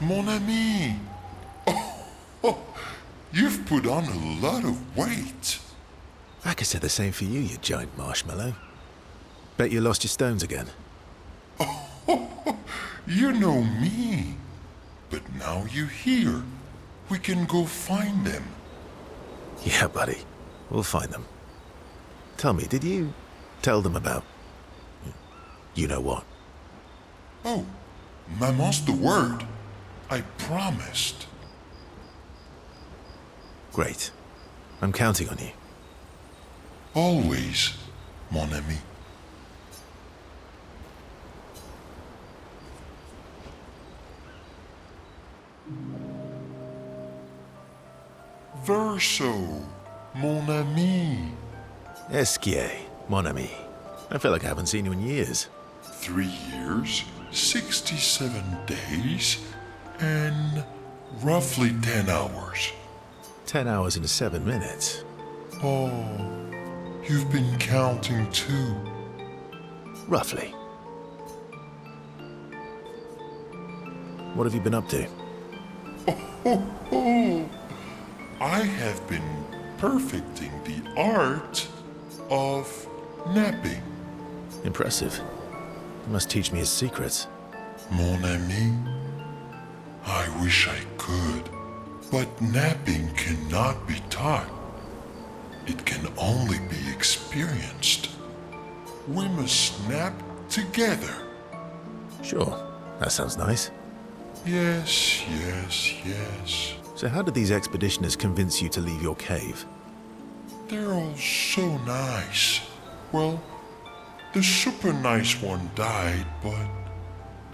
Mon ami. Oh, you've put on a lot of weight. I could say the same for you, you giant marshmallow. Bet you lost your stones again. You know me. But now you're here. We can go find them. Yeah, buddy. We'll find them. Tell me, did you tell them about... you know what? Oh, Maman's the word. I promised. Great. I'm counting on you. Always, mon ami. Verso, mon ami. Esquier, mon ami. I feel like I haven't seen you in years. 3 years, 67 days, and roughly 10 hours. 10 hours and 7 minutes. Oh, you've been counting too. Roughly. What have you been up to? Oh, I have been perfecting the art of napping. Impressive. You must teach me his secrets. Mon ami, I wish I could, but napping cannot be taught. It can only be experienced. We must nap together. Sure, that sounds nice. Yes, yes, yes. So how did these expeditioners convince you to leave your cave? They're all so nice. Well, the super nice one died, but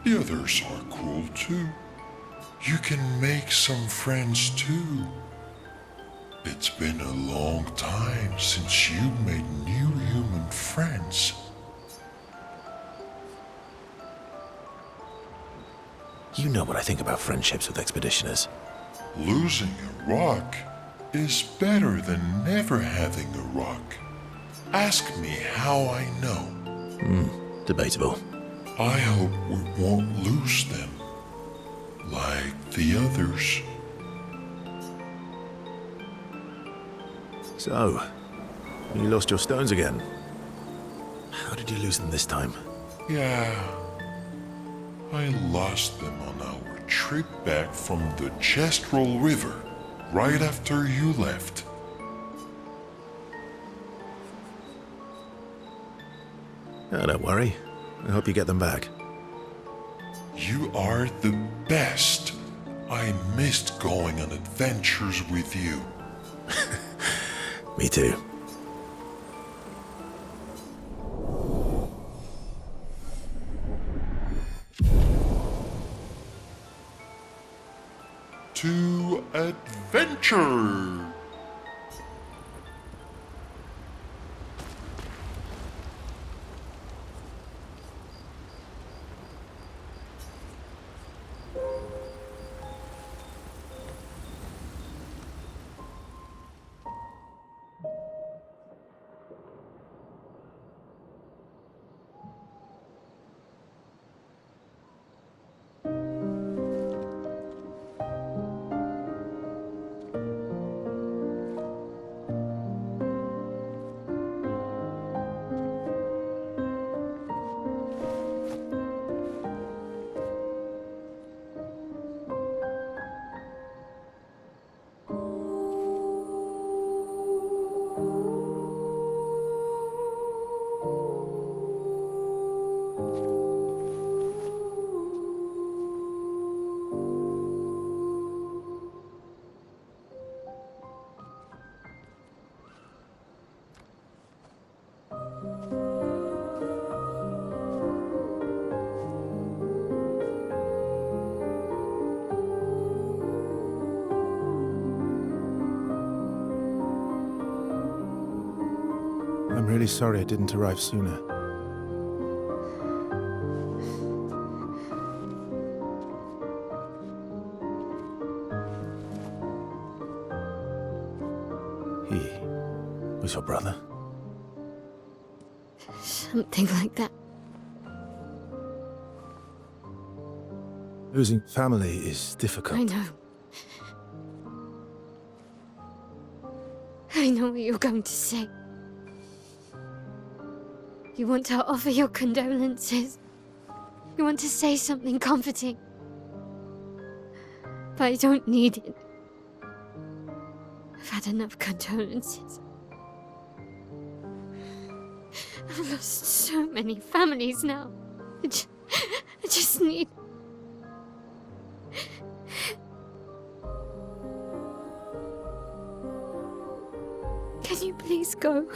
the others are cool too. You can make some friends too. It's been a long time since you made new human friends. You know what I think about friendships with expeditioners. Losing a rock is better than never having a rock. Ask me how I know. Debatable. I hope we won't lose them, like the others. So, you lost your stones again. How did you lose them this time? Yeah, I lost them on our trip back from the Chestrel River, right after you left. Oh, don't worry. I hope you get them back. You are the best. I missed going on adventures with you. Me too. To adventure! I'm really sorry I didn't arrive sooner. He was your brother? Something like that. Losing family is difficult. I know. I know what you're going to say. You want to offer your condolences. You want to say something comforting. But I don't need it. I've had enough condolences. I've lost so many families now. I just need... Can you please go?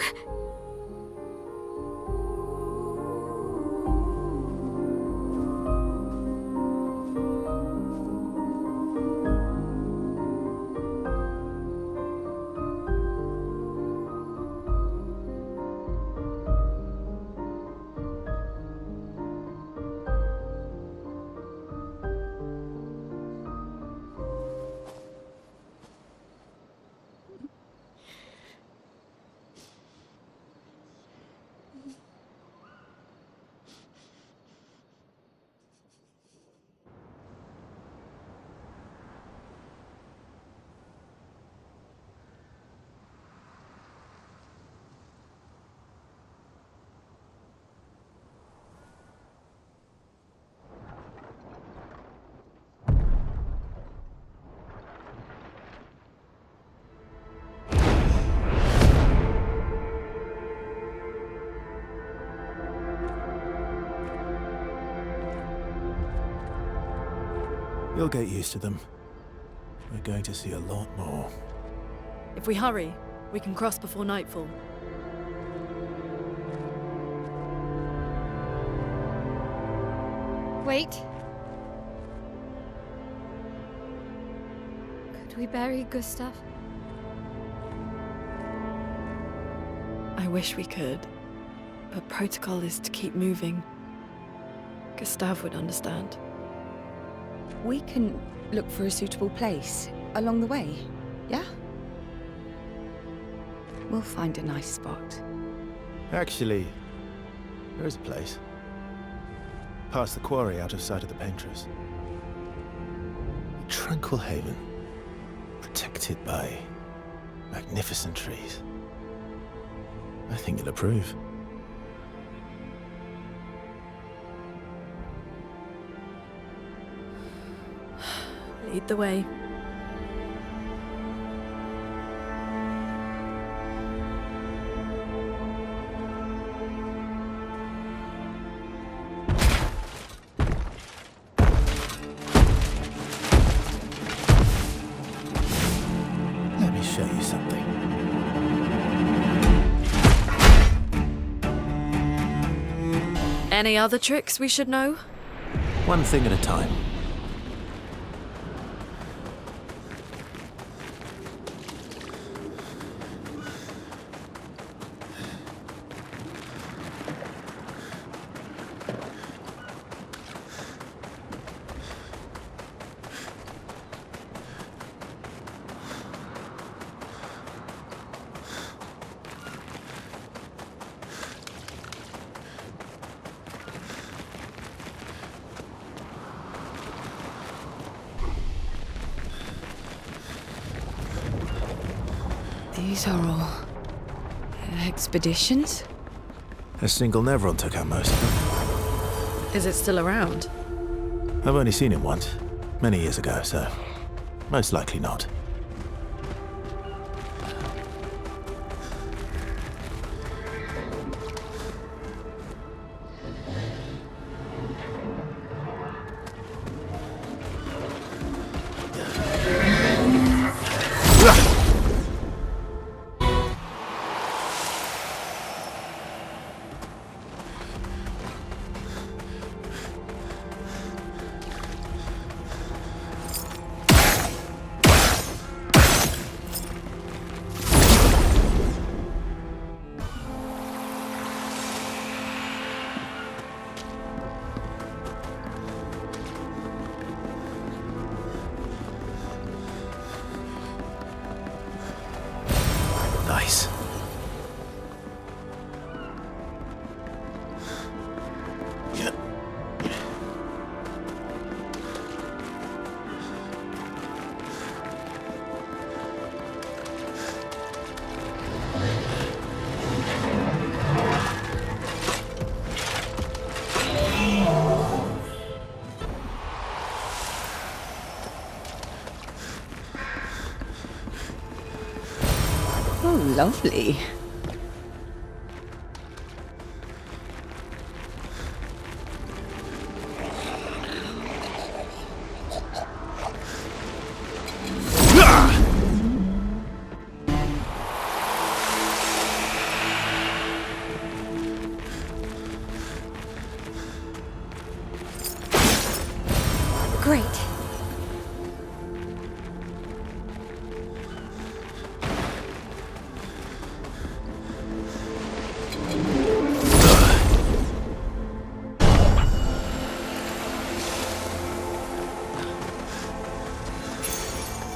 You'll get used to them. We're going to see a lot more. If we hurry, we can cross before nightfall. Wait. Could we bury Gustav? I wish we could, but protocol is to keep moving. Gustav would understand. We can look for a suitable place along the way, yeah? We'll find a nice spot. Actually, there is a place. Past the quarry, out of sight of the Paintress. A tranquil haven, protected by magnificent trees. I think you'll approve. Lead the way. Let me show you something. Any other tricks we should know? One thing at a time. These are all expeditions? A single Nevron took out most of them. Is it still around? I've only seen him once, many years ago, so most likely not. Nice. Lovely. Great.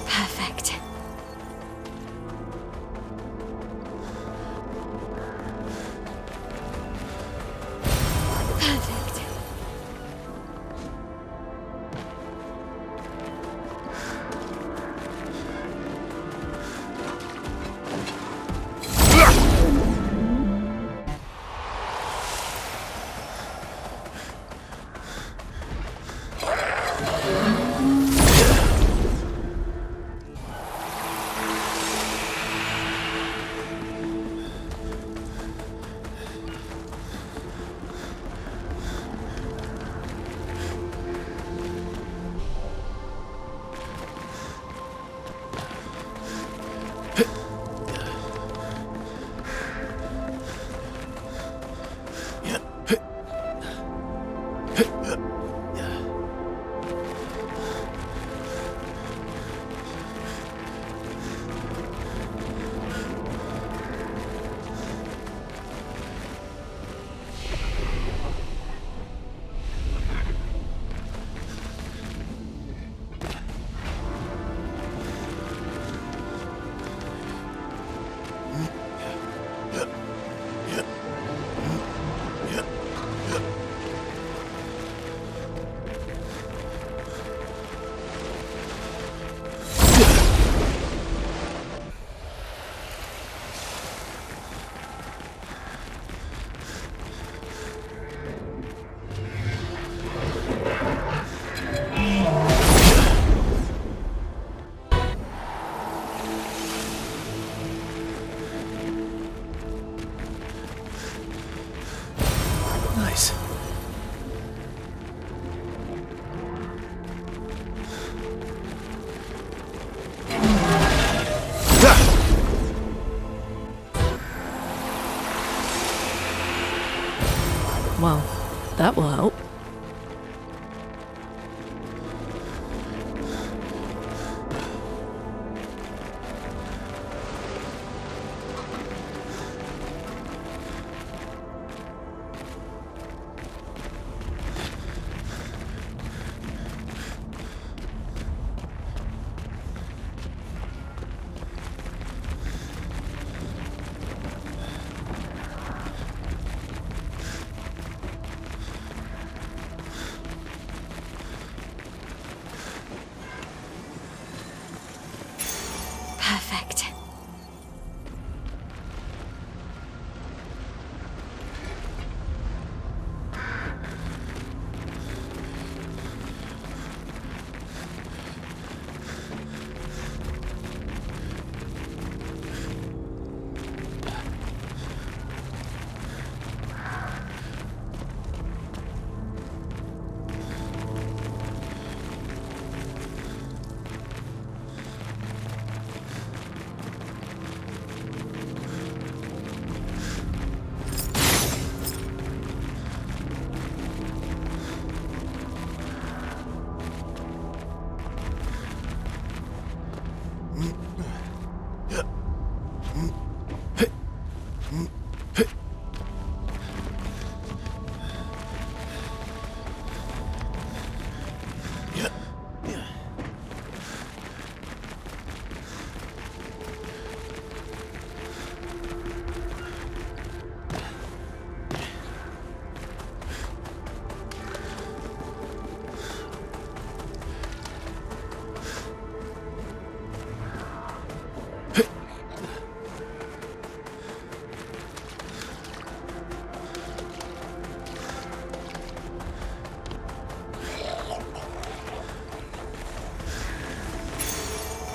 Perfect. Perfect. Nice. Well, that will help. Perfect.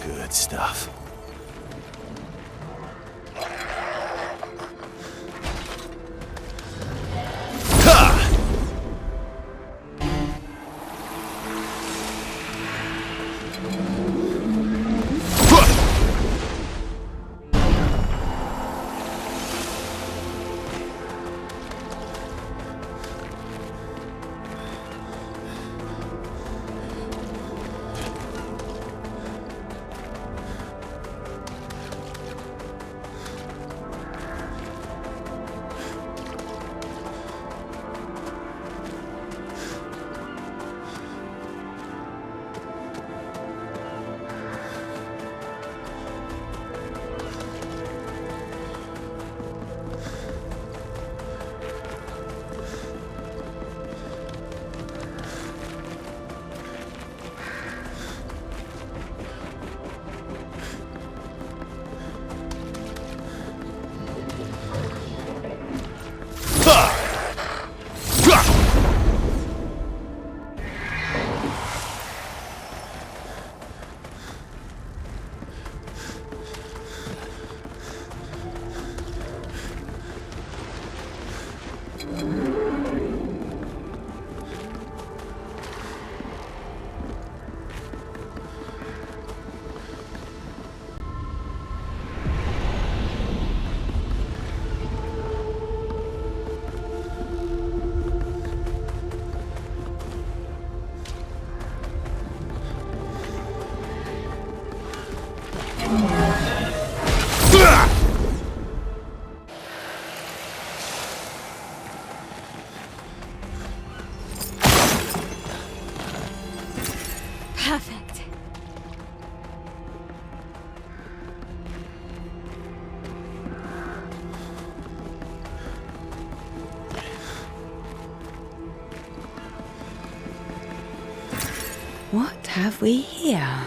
Good stuff. Perfect. What have we here?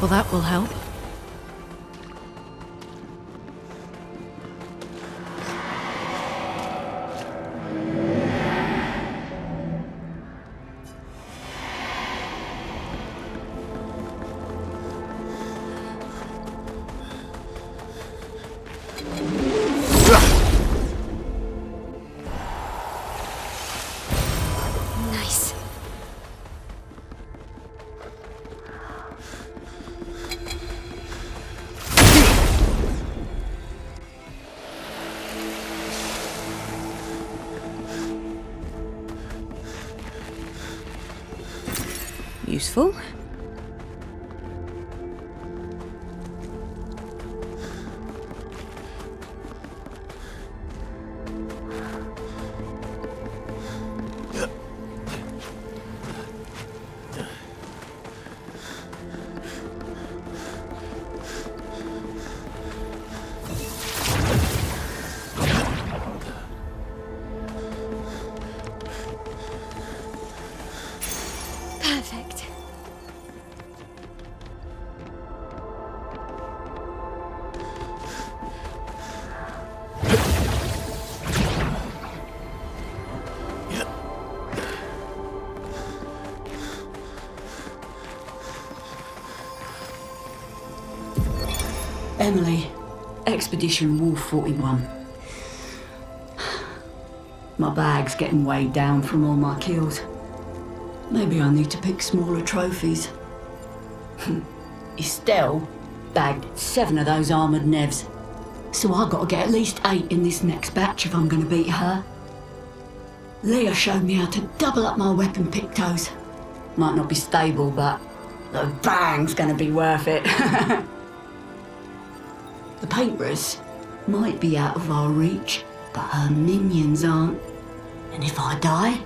Well, that will help. Nice. Useful. Perfect. Emily, Expedition Wolf 41. My bag's getting weighed down from all my kills. Maybe I need to pick smaller trophies. Estelle bagged 7 of those armoured nevs, so I gotta get at least 8 in this next batch if I'm gonna beat her. Leah showed me how to double up my weapon pictos. Might not be stable, but the bang's gonna be worth it. The Paintress might be out of our reach, but her minions aren't. And if I die,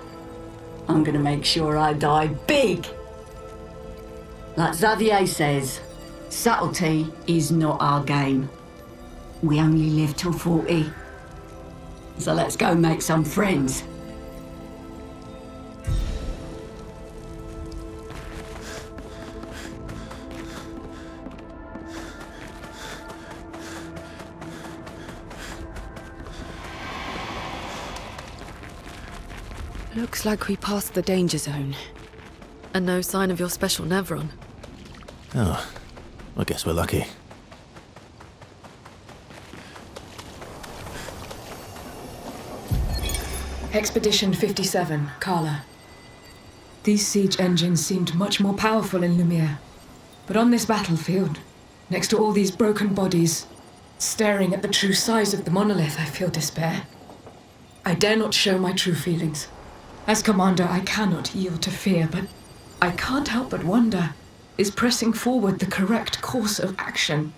I'm gonna make sure I die big. Like Xavier says, subtlety is not our game. We only live till 40. So let's go make some friends. Looks like we passed the danger zone. And no sign of your special Nevron. Oh, I guess we're lucky. Expedition 57, Carla. These siege engines seemed much more powerful in Lumiere. But on this battlefield, next to all these broken bodies, staring at the true size of the monolith, I feel despair. I dare not show my true feelings. As commander, I cannot yield to fear, but I can't help but wonder, is pressing forward the correct course of action?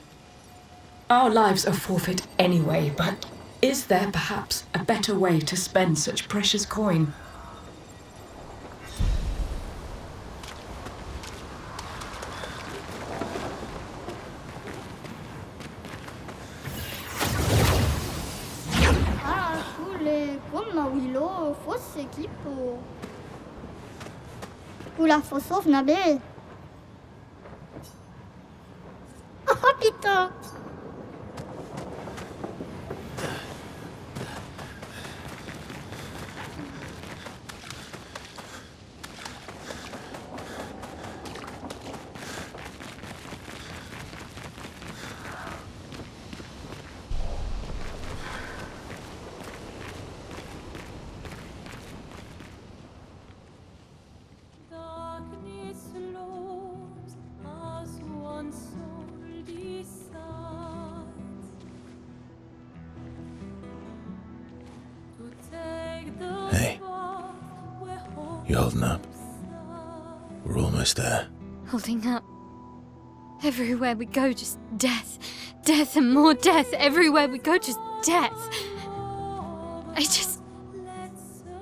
Our lives are forfeit anyway, but is there perhaps a better way to spend such precious coin? Oula, faut sauve, Nabil. Oh putain. Hey, you holding up? We're almost there. Holding up. Everywhere we go, just death. Death and more death. Everywhere we go, just death.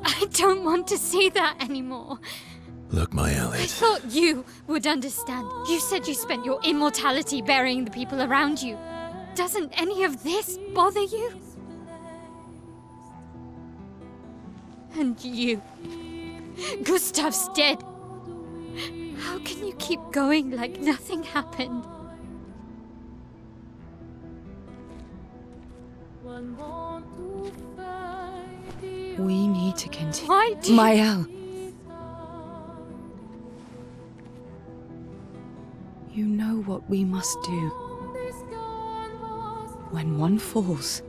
I don't want to see that anymore. Look, my I Elliot. thought you would understand. You said you spent your immortality burying the people around you. Doesn't any of this bother you? And you. Gustav's dead. How can you keep going like nothing happened? We need to continue. Why do you... Mael. You know what we must do. When one falls,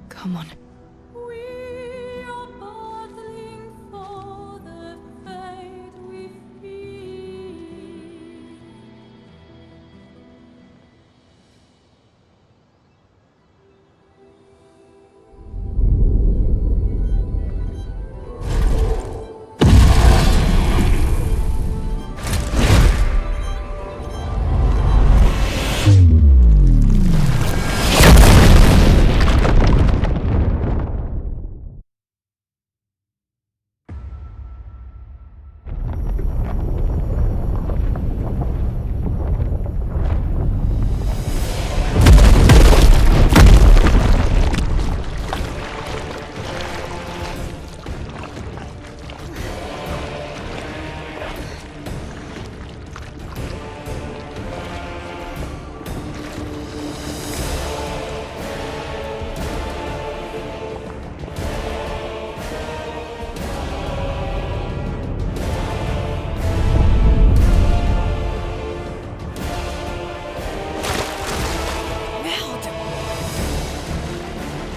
come on.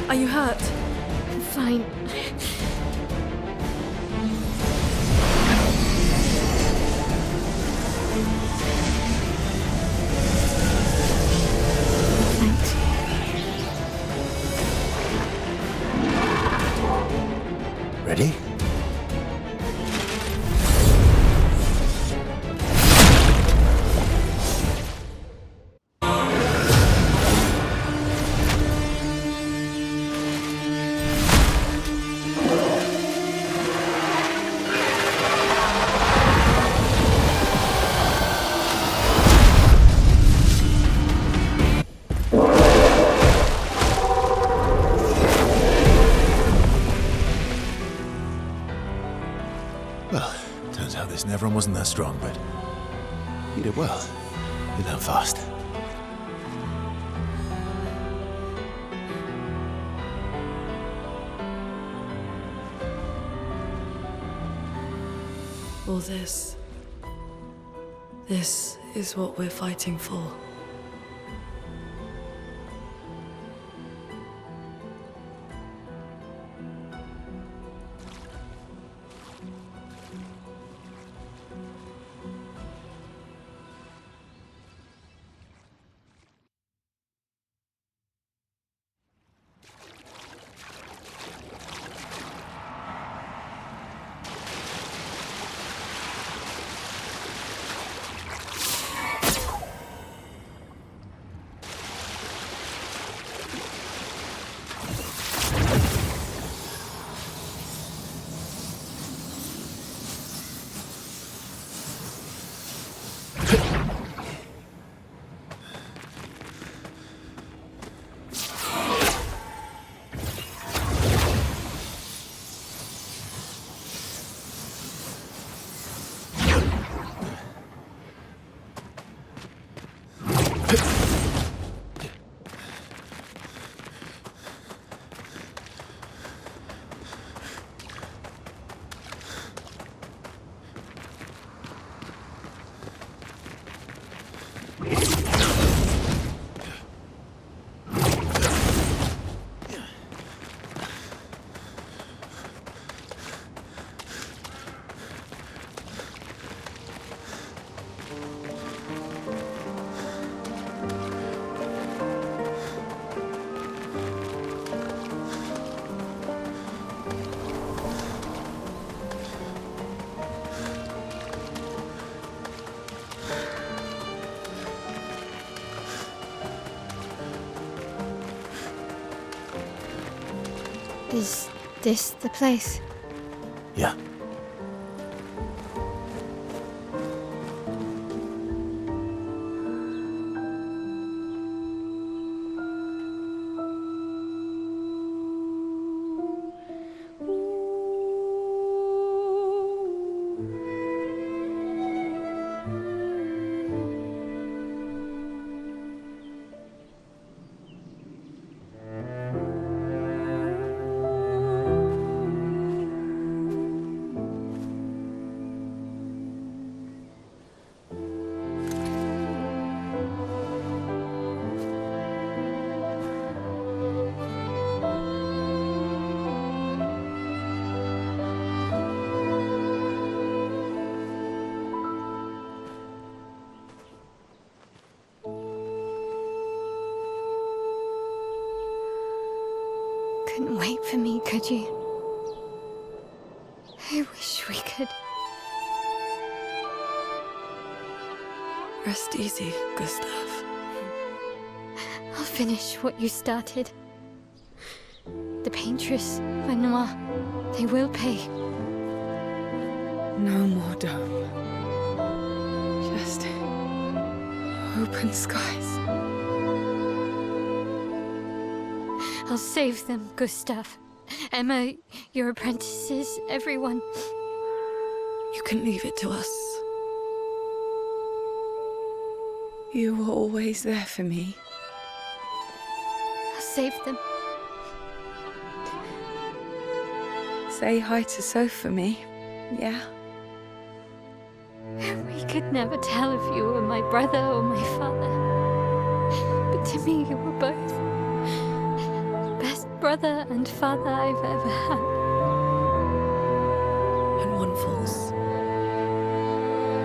Are you hurt? I'm fine. Thanks. Ready? Well, turns out this Neveron wasn't that strong, but you did well. You learn fast. All this is what we're fighting for. Is this the place? Yeah. Couldn't wait for me, could you? I wish we could. Rest easy, Gustav. I'll finish what you started. The Paintress, Benoit, they will pay. No more dome. Just open skies. I'll save them, Gustav. Emma, your apprentices, everyone. You can leave it to us. You were always there for me. I'll save them. Say hi to Soph for me, yeah? We could never tell if you were my brother or my father. But to me, you were both. Best brother and father I've ever had. When one falls,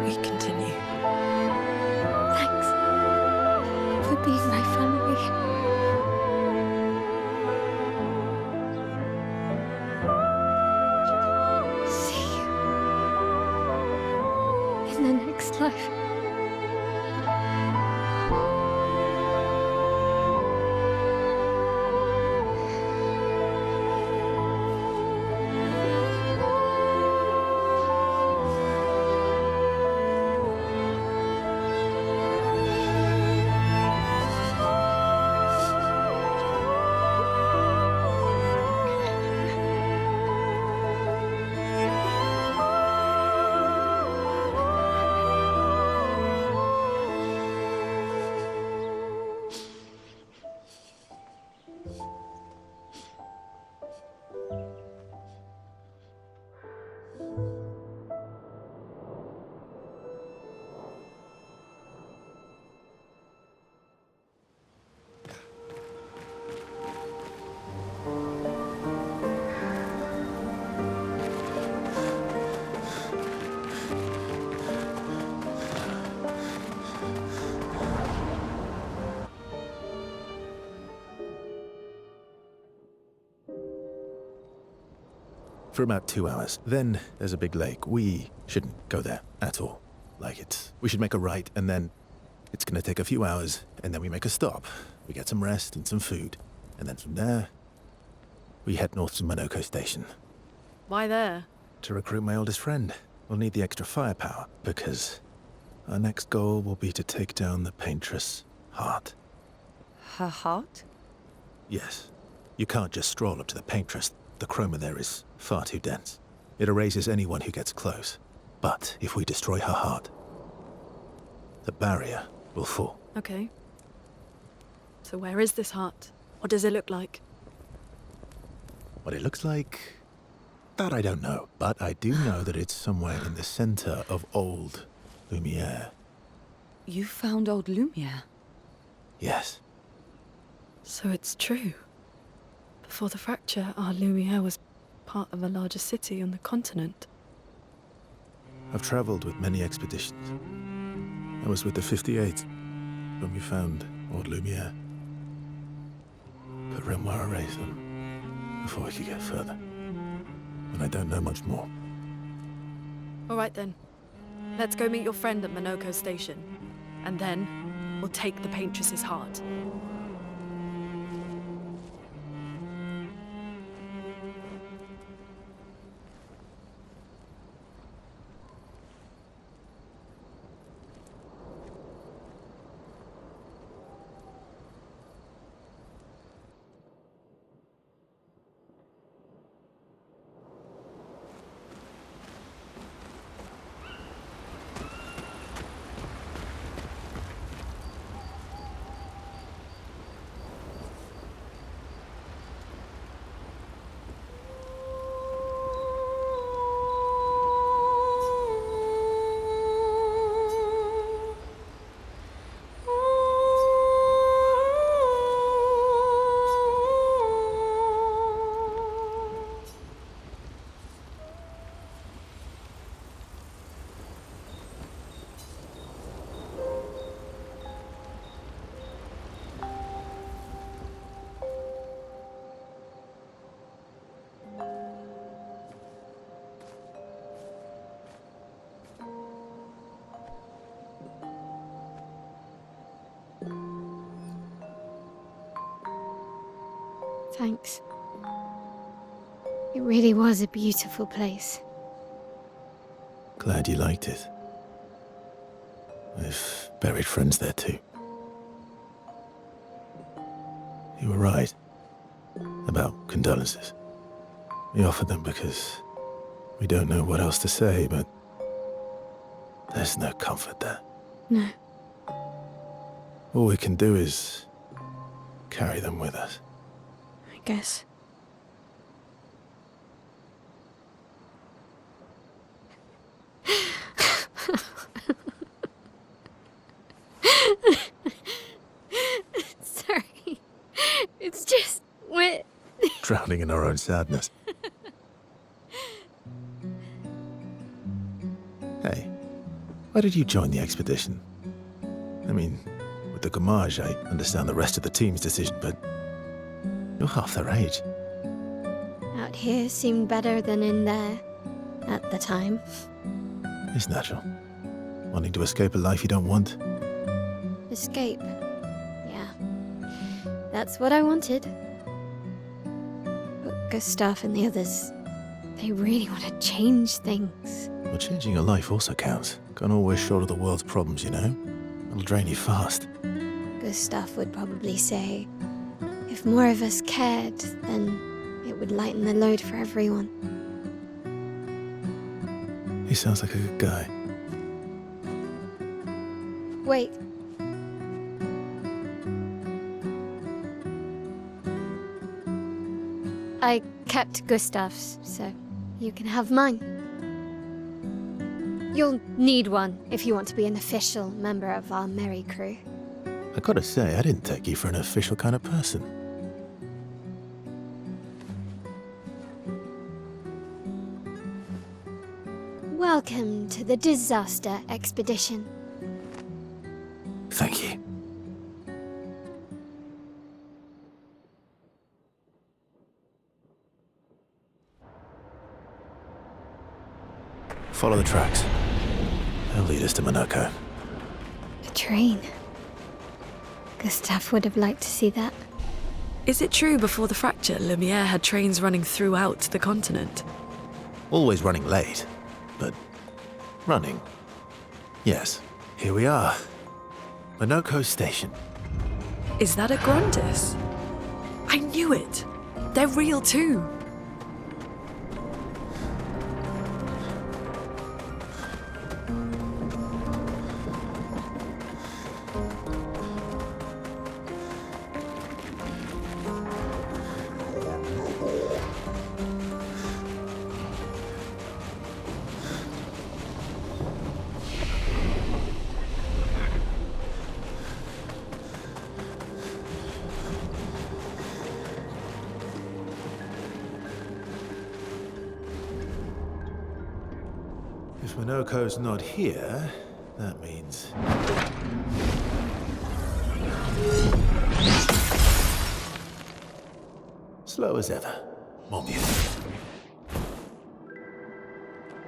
we continue. Thanks for being my family. See you in the next life. For about 2 hours. Then there's a big lake. We shouldn't go there at all. We should make a right, and then it's gonna take a few hours, and then we make a stop. We get some rest and some food. And then from there, we head north to Monoko Station. Why there? To recruit my oldest friend. We'll need the extra firepower, because our next goal will be to take down the Paintress' heart. Her heart? Yes. You can't just stroll up to the Paintress. The chroma there is far too dense. It erases anyone who gets close. But if we destroy her heart, the barrier will fall. Okay. So where is this heart? What does it look like? What it looks like, that I don't know. But I do know that it's somewhere in the center of old Lumiere. You found old Lumiere? Yes. So it's true. Before the fracture, our Lumiere was part of a larger city on the continent. I've traveled with many expeditions. I was with the 58th when we found old Lumiere. But Renoir erased them before we could get further. And I don't know much more. All right then. Let's go meet your friend at Monoko Station. And then, we'll take the Paintress's heart. Thanks. It really was a beautiful place. Glad you liked it. I've buried friends there too. You were right about condolences. We offered them because we don't know what else to say, but there's no comfort there. No. All we can do is carry them with us. I guess. Sorry. It's just we're Drowning in our own sadness. Hey, why did you join the expedition? I mean, with the Gommage, I understand the rest of the team's decision, but you're half their age. out here seemed better than in there at the time. It's natural. Wanting to escape a life you don't want. Escape. Yeah. That's what I wanted. But Gustav and the others, they really want to change things. Well, changing your life also counts. Can't always shoulder the world's problems, you know? It'll drain you fast. Gustav would probably say, if more of us cared, then it would lighten the load for everyone. He sounds like a good guy. Wait. I kept Gustav's, so you can have mine. You'll need one if you want to be an official member of our merry crew. I gotta say, I didn't take you for an official kind of person. Welcome to the disaster expedition. Thank you. Follow the tracks. They'll lead us to Monaco. A train. Gustav would have liked to see that. Is it true before the fracture, Lumiere had trains running throughout the continent? Always running late, but running. Yes, here we are. Monaco Station. Is that a Grundis? I knew it! They're real too! If Monaco's not here, that means... slow as ever. Mon Dieu.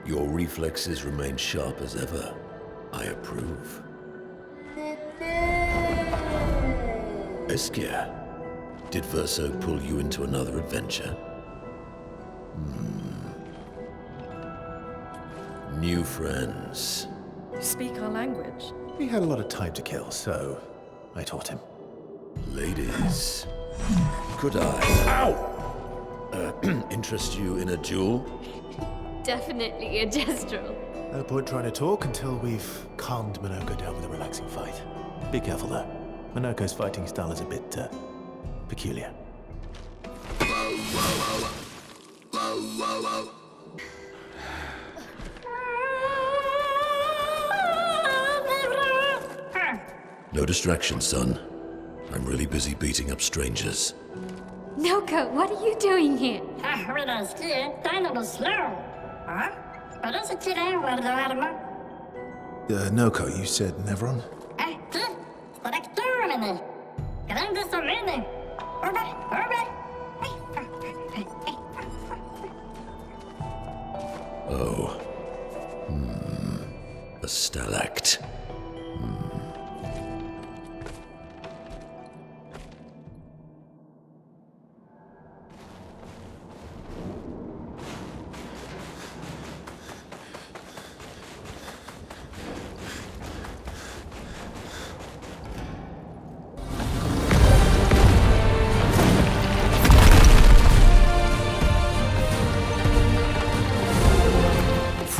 Your reflexes remain sharp as ever. I approve. Obscur, did Verso pull you into another adventure? New friends. You speak our language? He had a lot of time to kill, so I taught him. Ladies, could I, interest you in a duel? Definitely a gestural. No point trying to talk until we've calmed Monaco down with a relaxing fight. Be careful though. Monaco's fighting style is a bit, peculiar. No distraction, son. I'm really busy beating up strangers. Noko, what are you doing here? Noko, you said Nevron? Oh. A stalact.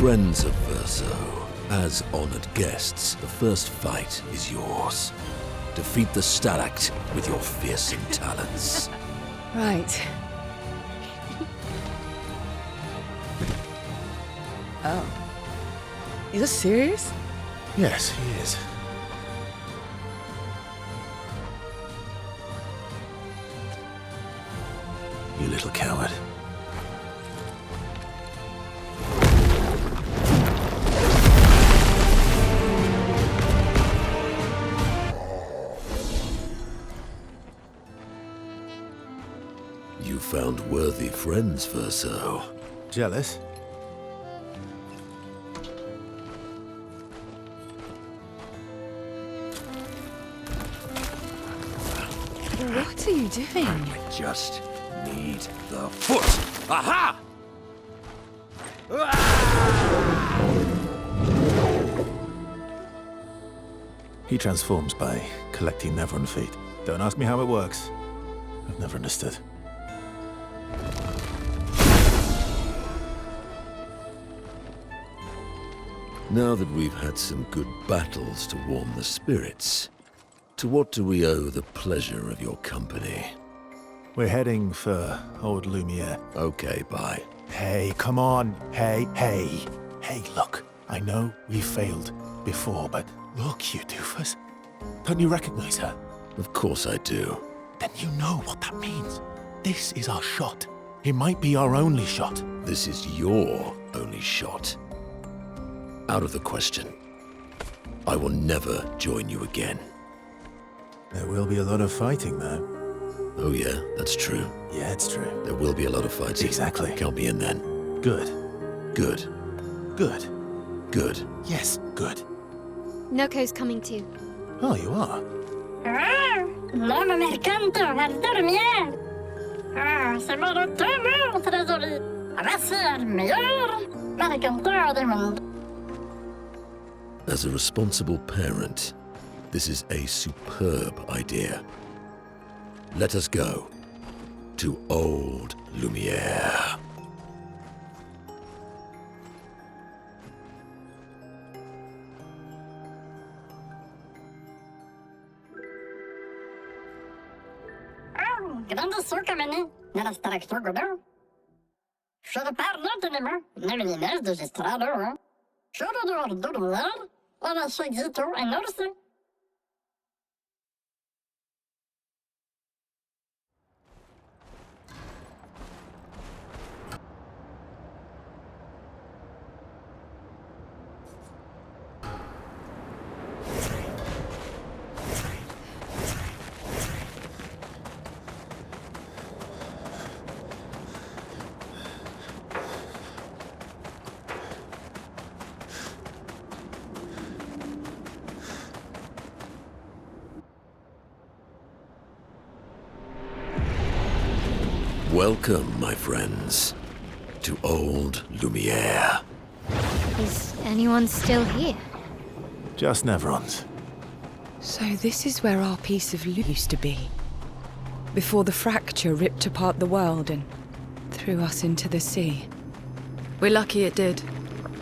Friends of Verso, as honored guests, the first fight is yours. Defeat the Stalact with your fearsome talents. Right. Oh. Is this serious? Yes, he is. You little coward. You found worthy friends, Verso. Jealous? What are you doing? I just need the foot. Aha! He transforms by collecting Nevron feet. Don't ask me how it works. I've never understood. Now that we've had some good battles to warm the spirits, to what do we owe the pleasure of your company? We're heading for Old Lumiere. Okay, bye. Hey, come on. Hey. Hey, look. I know we failed before, but look, you doofus. Don't you recognize her? Of course I do. Then you know what that means. This is our shot. It might be our only shot. This is your only shot. Out of the question. I will never join you again. There will be a lot of fighting, though. Oh yeah, that's true. Yeah, it's true. There will be a lot of fighting. Exactly. Count me in then. Good. Good. Good. Good. Yes, good. Noko's coming too. Oh, you are? No me encanta dormir. Se me lo temo, Tresori. A ver si el mejor para cantar del mundo. As a responsible parent, this is a superb idea. Let us go to Old Lumiere. Grande succa meni, nella staracturgodo. Should parlo tenema, nemelines de gestrado. Should do ordular, ora shagito en orse. Welcome, my friends, to Old Lumiere. Is anyone still here? Just Nevrons. So this is where our piece of loot used to be. Before the fracture ripped apart the world and threw us into the sea. We're lucky it did.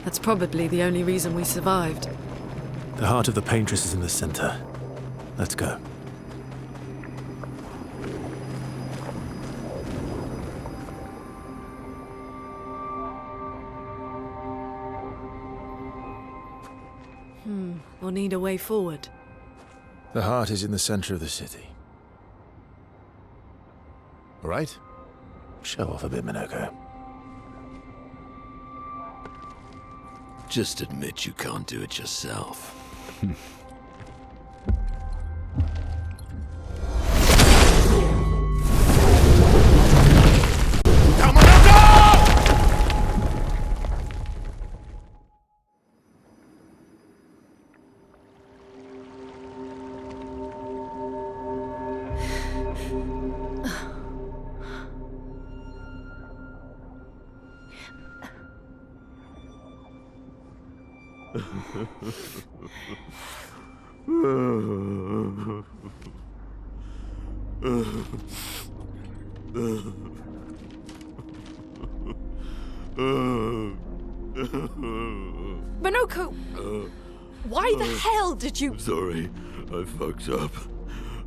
That's probably the only reason we survived. The heart of the Paintress is in the center. Let's go. We'll need a way forward. The heart is in the center of the city. All right? Show off a bit, Minoko. Just admit you can't do it yourself. Minoko! Why the hell did you... Sorry, I fucked up.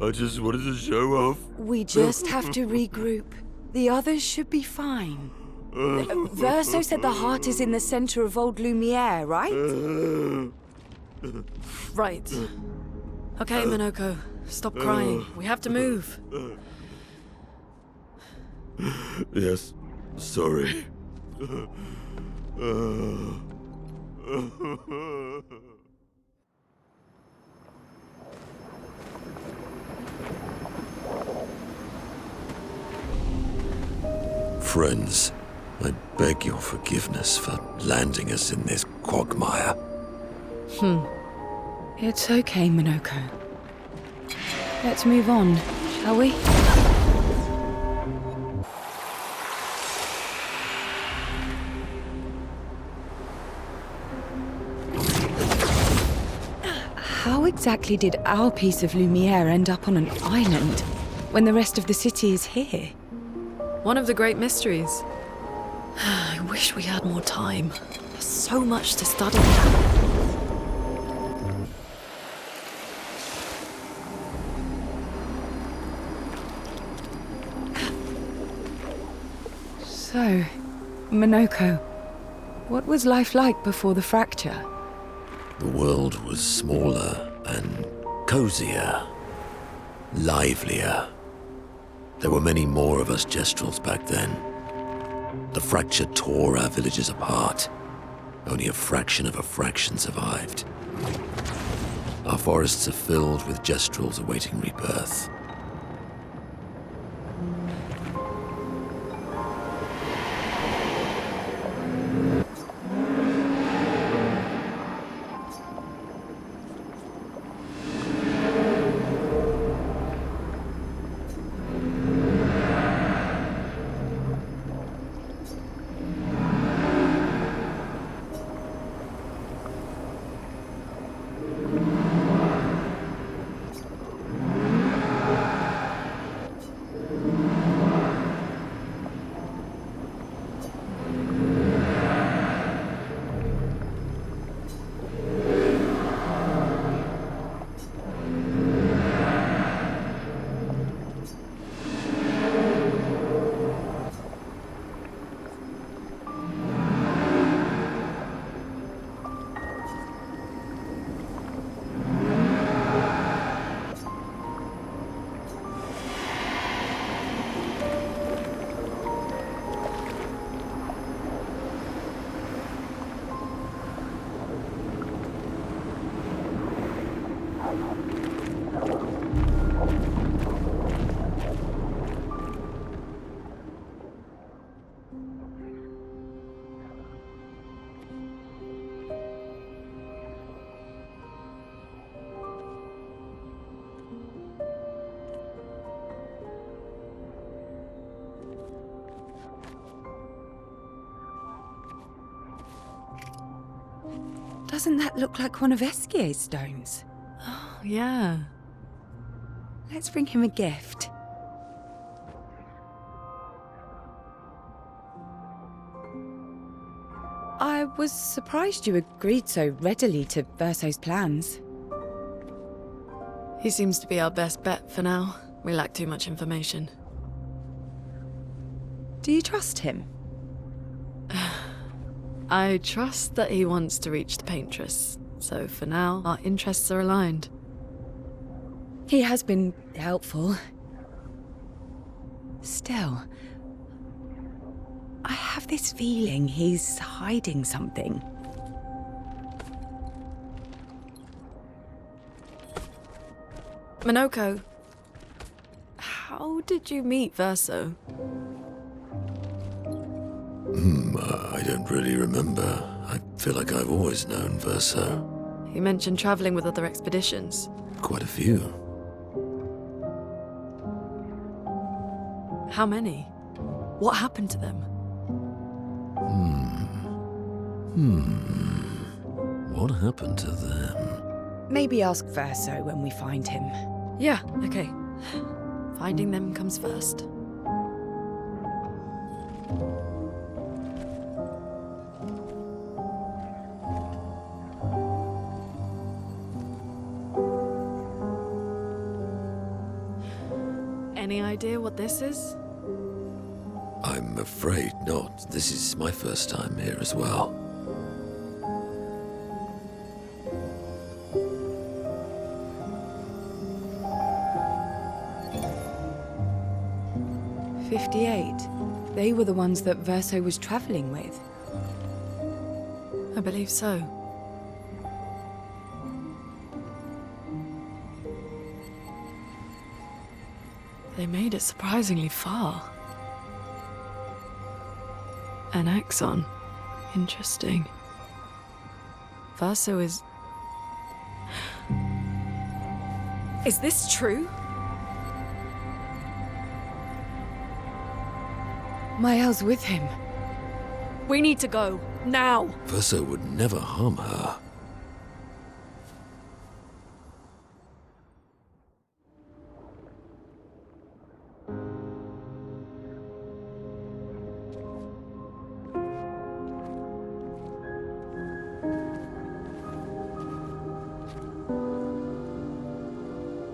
I just wanted to show off. We just have to regroup. The others should be fine. Verso said the heart is in the center of old Lumiere, right? Right. Okay, Minoko. Stop crying. We have to move. Yes, sorry. Friends, I beg your forgiveness for landing us in this quagmire. It's okay, Minoko. Let's move on, shall we? How exactly did our piece of Lumiere end up on an island when the rest of the city is here? One of the great mysteries. I wish we had more time. There's so much to study. So, Minoko, what was life like before the fracture? The world was smaller and cozier, livelier. There were many more of us Gestrels back then. The fracture tore our villages apart. Only a fraction of a fraction survived. Our forests are filled with Gestrels awaiting rebirth. Doesn't that look like one of Esquier's stones? Oh, yeah. Let's bring him a gift. I was surprised you agreed so readily to Verso's plans. He seems to be our best bet for now. We lack too much information. Do you trust him? I trust that he wants to reach the Paintress, so for now, our interests are aligned. He has been helpful. Still, I have this feeling he's hiding something. Minoko, how did you meet Verso? I don't really remember. I feel like I've always known Verso. He mentioned traveling with other expeditions. Quite a few. How many? What happened to them? What happened to them? Maybe ask Verso when we find him. Yeah, okay. Finding them comes first. Any idea what this is? I'm afraid not. This is my first time here as well. '58. They were the ones that Verso was traveling with. I believe so. They made it surprisingly far. An axon. Interesting. Verso is... Is this true? Mael's with him. We need to go. Now! Verso would never harm her.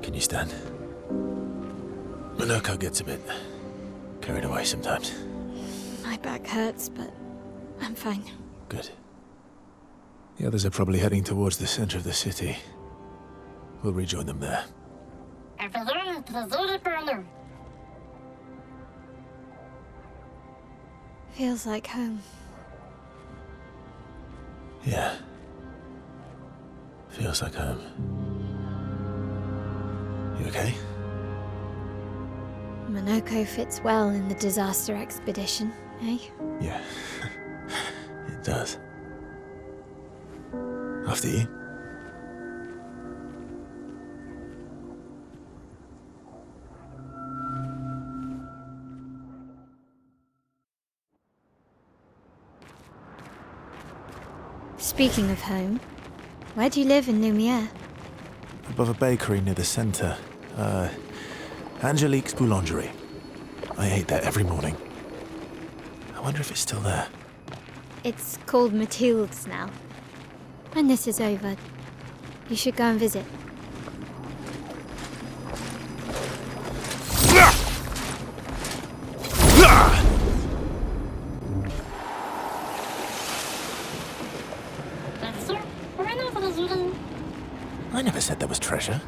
Can you stand? Minoko gets a bit carried away sometimes. My back hurts, but I'm fine. Good. The others are probably heading towards the center of the city. We'll rejoin them there. Feels like home. Yeah. Feels like home. You okay? Minoko fits well in the disaster expedition, eh? Yeah. It does. After you. Speaking of home, where do you live in Lumiere? Above a bakery near the center. Angelique's Boulangerie. I ate there every morning. I wonder if it's still there. It's called Mathilde's now. When this is over, you should go and visit. I never said there was treasure.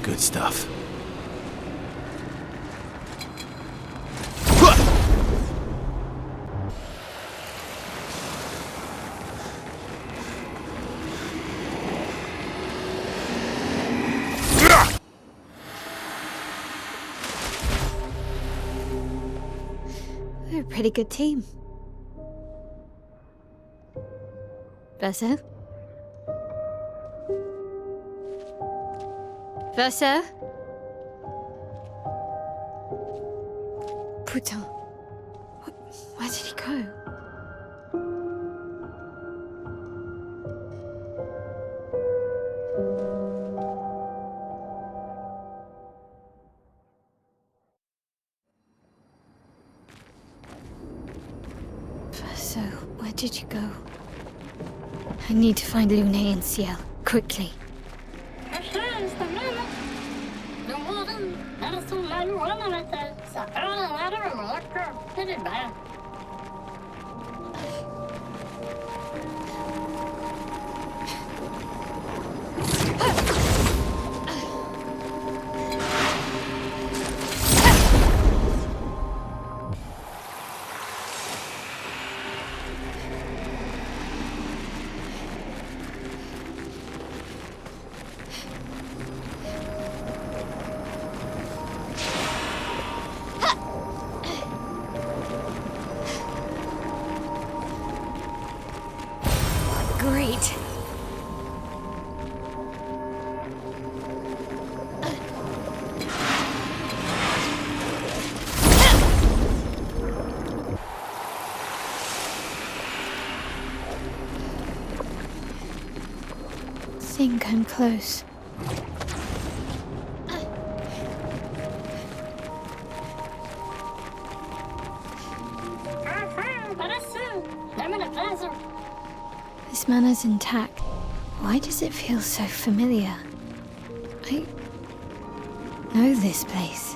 Good stuff. We're a pretty good team. Verso? Verso? Putain. Where did he go? Verso, where did you go? I need to find Lune and Ciel, quickly. Great. Think I'm close. this manor's intact, why does it feel so familiar? I know this place.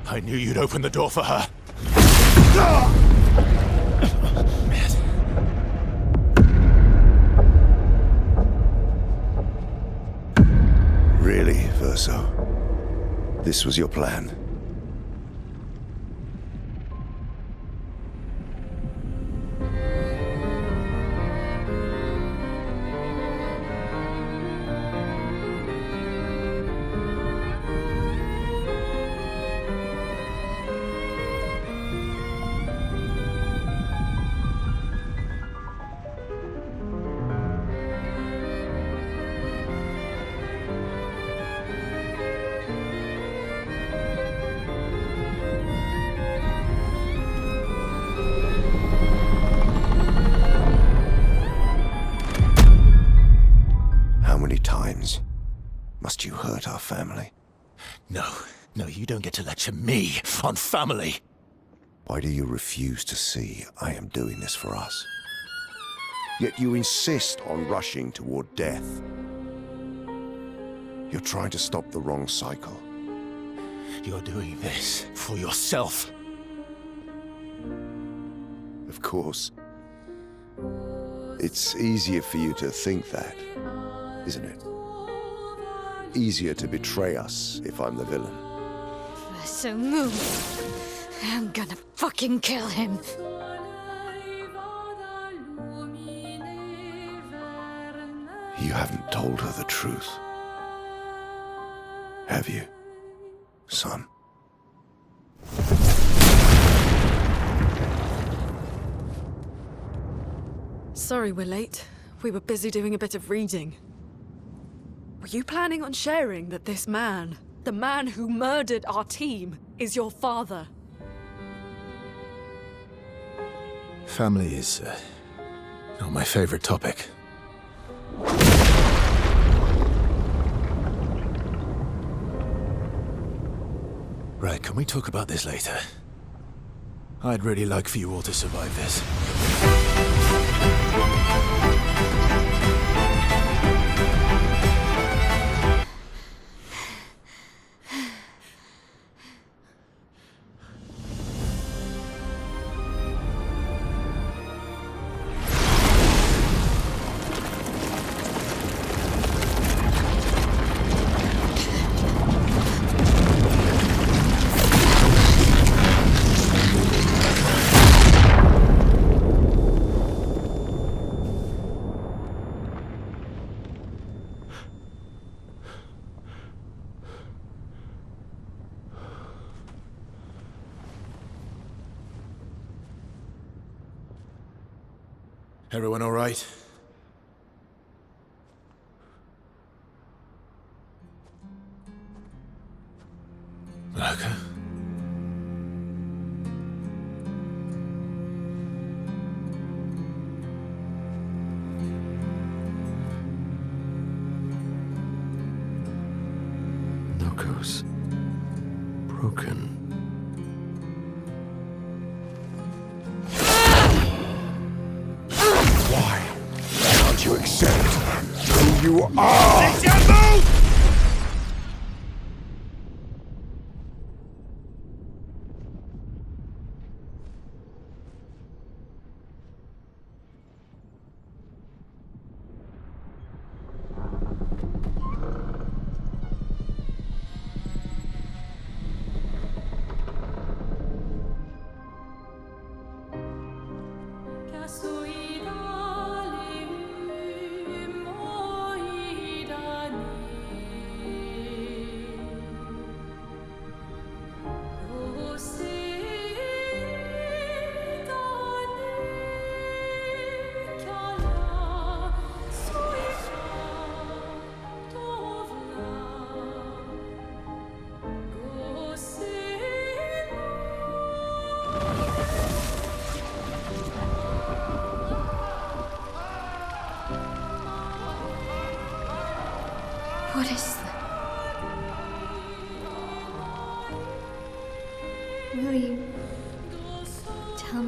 I knew you'd open the door for her. Really, Verso? This was your plan? How many times must you hurt our family? No, you don't get to lecture me on family. Why do you refuse to see I am doing this for us? Yet you insist on rushing toward death. You're trying to stop the wrong cycle. You're doing this for yourself. Of course. It's easier for you to think that, isn't it? Easier to betray us if I'm the villain. Verso, move. I'm gonna fucking kill him. You haven't told her the truth. Have you, son? Sorry we're late. We were busy doing a bit of reading. Were you planning on sharing that this man, the man who murdered our team, is your father? Family is not my favorite topic. Right, can we talk about this later? I'd really like for you all to survive this. Everyone all right? Okay. Knuckles. Broken. You accept who you are!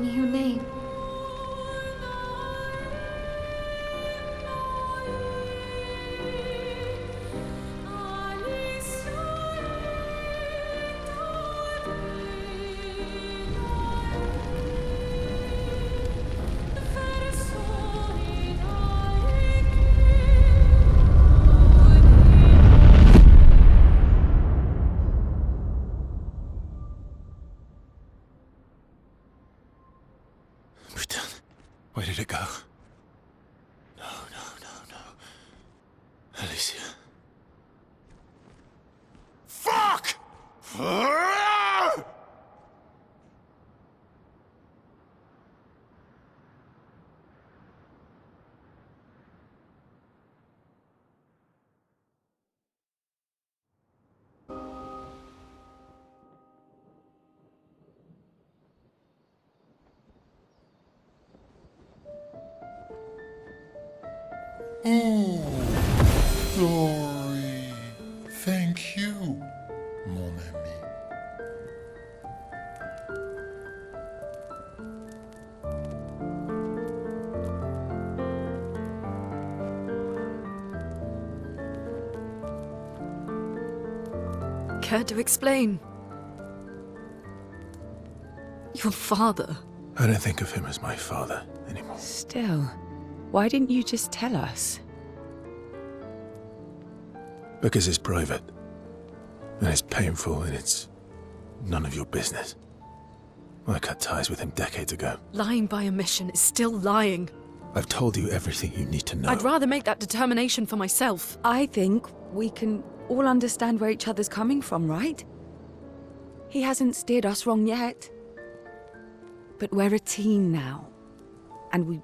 me your name. Where did it go? No. Alicia. Fuck! Oh, sorry. Thank you, mon ami. Care to explain? Your father? I don't think of him as my father anymore. Still, why didn't you just tell us? Because it's private. And it's painful and it's none of your business. I cut ties with him decades ago. Lying by omission is still lying. I've told you everything you need to know. I'd rather make that determination for myself. I think we can all understand where each other's coming from, right? He hasn't steered us wrong yet. But we're a team now. And we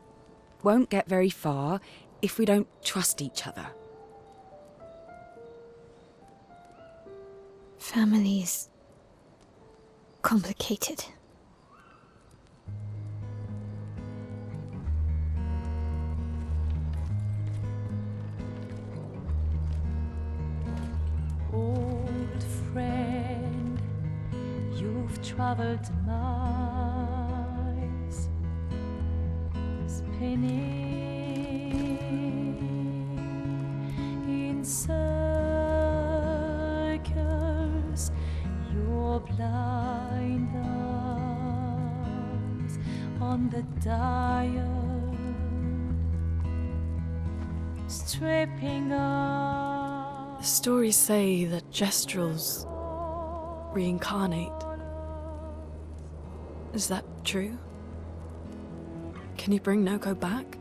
won't get very far if we don't trust each other. Family's complicated. Old friend, you've traveled miles, spinning in circles, your blind eyes on the dial, stripping off. The stories say that Gestrels reincarnate. Is that true? Can you bring Noko back?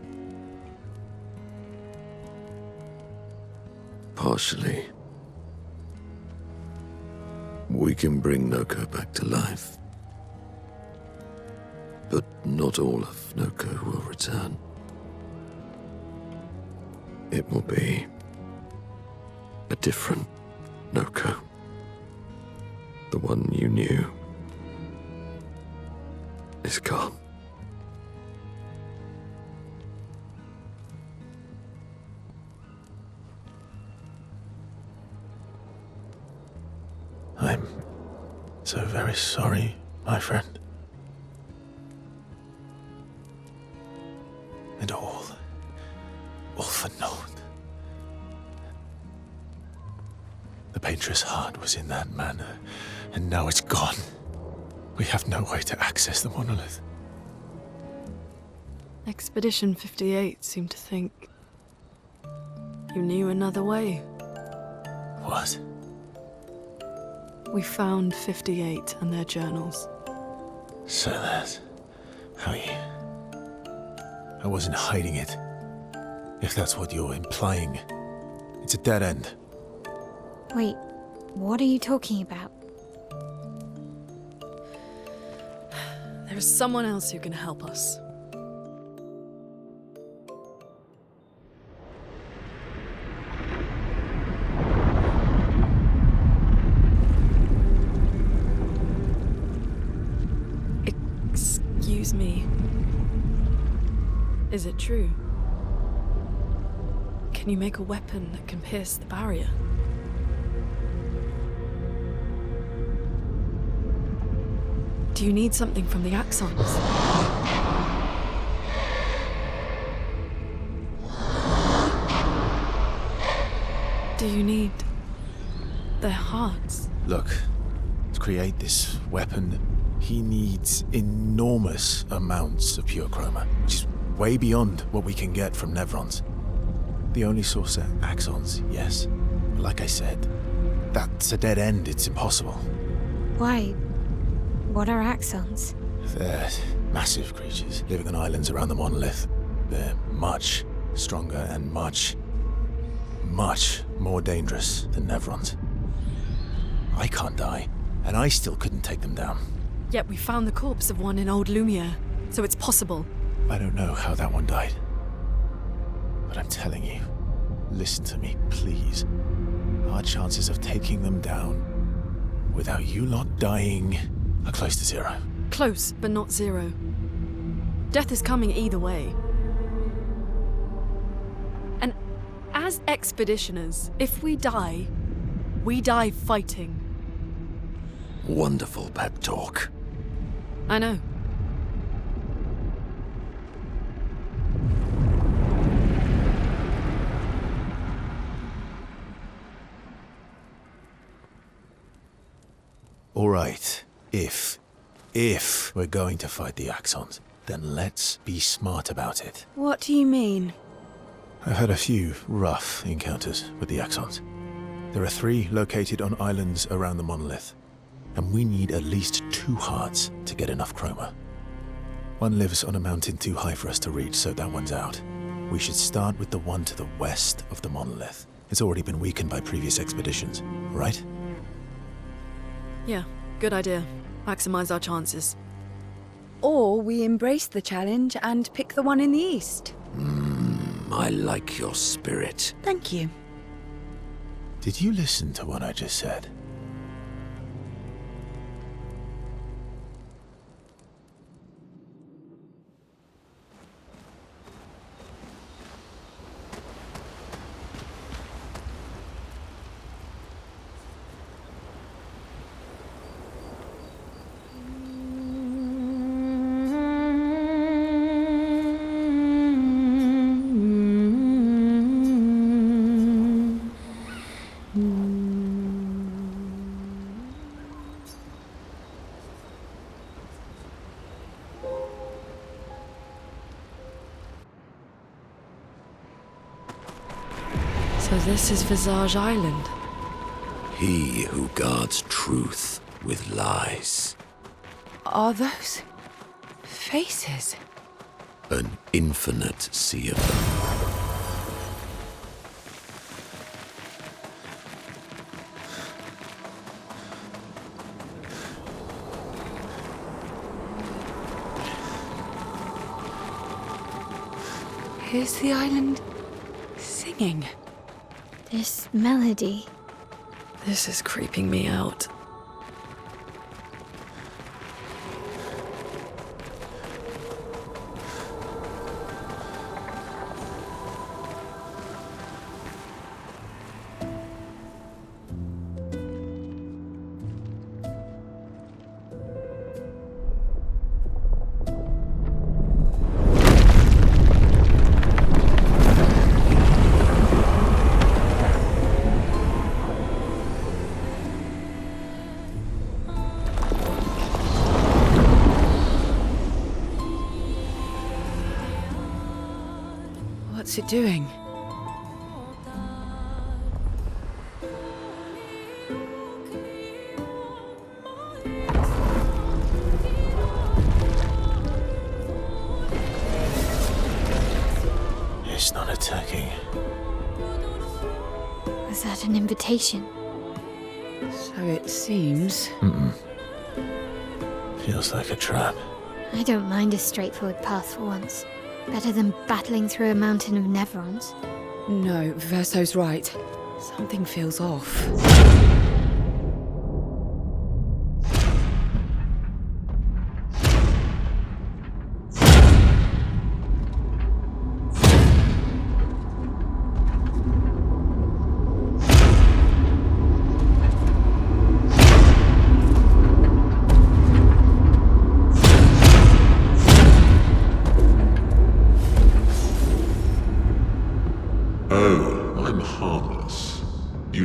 Partially. We can bring Noko back to life. But not all of Noko will return. It will be a different Noko. The one you knew is gone. I'm so very sorry, my friend. And all for naught. The Paintress heart was in that manor, and now it's gone. We have no way to access the monolith. Expedition 58 seemed to think you knew another way. What? We found 58 and their journals. So that's how you... I wasn't hiding it. If that's what you're implying. It's a dead end. Wait, what are you talking about? There is someone else who can help us. Excuse me. Is it true? Can you make a weapon that can pierce the barrier? Do Do you need something from the Axons? Do you need their hearts? Look, to create this weapon, he needs enormous amounts of pure chroma, which is way beyond what we can get from Nevrons. The only source are Axons, yes. But like I said, that's a dead end. It's impossible. Why? What are Axons? They're massive creatures living on islands around the monolith. They're much stronger and much more dangerous than Nevrons. I can't die, and I still couldn't take them down. Yet we found the corpse of one in Old Lumiere, so it's possible. I don't know how that one died. But I'm telling you, listen to me, please. Our chances of taking them down without you lot dying are close to zero. Close, but not zero. Death is coming either way. And as expeditioners, if we die fighting. Wonderful pep talk. I know. All right, if we're going to fight the Axons, then let's be smart about it. What do you mean? I've had a few rough encounters with the Axons. There are 3 located on islands around the monolith, and we need at least 2 hearts to get enough chroma. One lives on a mountain too high for us to reach, so that one's out. We should start with the one to the west of the monolith. It's already been weakened by previous expeditions, right? Yeah, good idea. Maximize our chances. Or we embrace the challenge and pick the one in the east. I like your spirit. Thank you. Did you listen to what I just said? So this is Visage Island. He who guards truth with lies. Are those faces? An infinite sea of them. Here's the island singing. This melody. This is creeping me out. What's it doing? It's not attacking. Was that an invitation? So it seems. Feels like a trap. I don't mind a straightforward path for once. Better than battling through a mountain of Nevrons. No, Verso's right. Something feels off.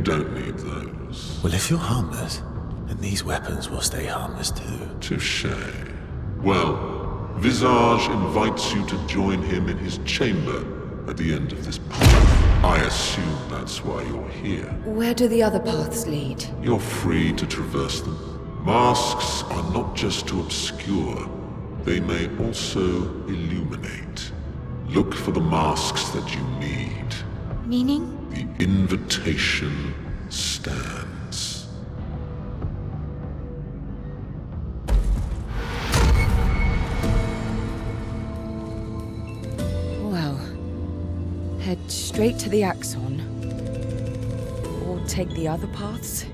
You don't need those. Well, if you're harmless, then these weapons will stay harmless too. Touché. Well, Visage invites you to join him in his chamber at the end of this path. I assume that's why you're here. Where do the other paths lead? You're free to traverse them. Masks are not just to obscure, they may also illuminate. Look for the masks that you need. Meaning? The invitation stands. Well, head straight to the Axon. Or take the other paths.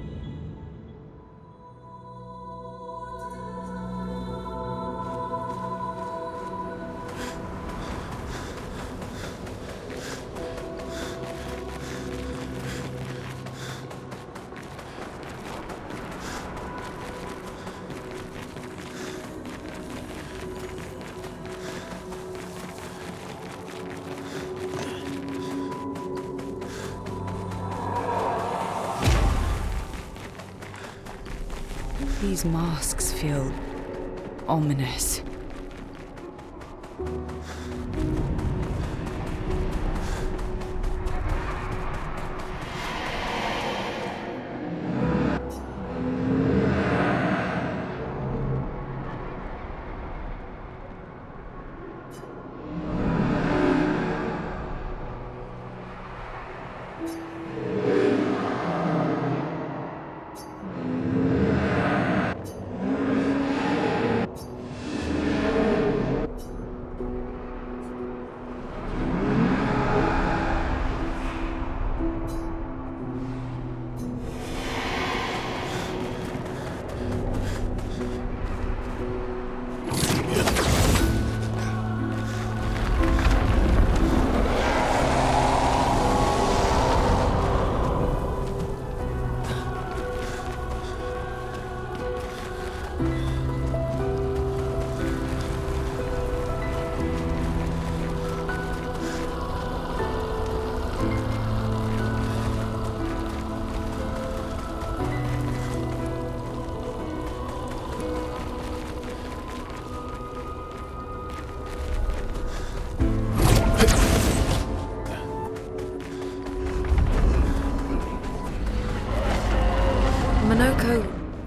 These masks feel ominous.